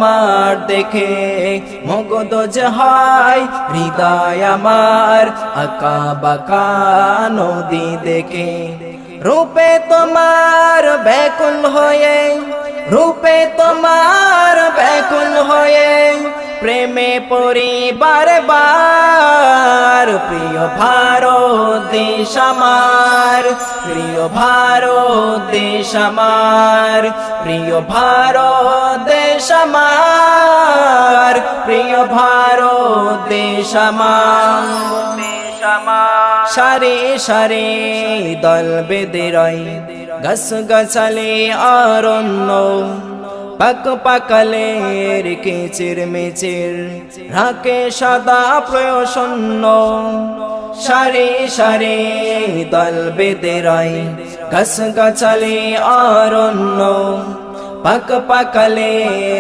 মার দেখে মুগ্ধ যে হয় হৃদয় আমার, আঁকা বাঁকা নদী দেখে। রূপে তোমার ব্যাকুল হয়ে, রূপে তোমার ব্যাকুল হয়ে প্রেমে পড়ি বারবার। প্রিয় ভারত দেশ আমার, প্রিয় ভারত দেশ আমার, প্রিয় ভারত দেশ আমার, প্রিয় ভারত দেশ আমার। সারে সারে দল বেঁধে রয় গাছ গাছালে অরণ্য, পাক পাকালের কিচির মিচির রাখে সদা প্রসন্ন। সারে সারে দল বেঁধে রয় গাছ গাছালে অরণ্য, পাক পাকালে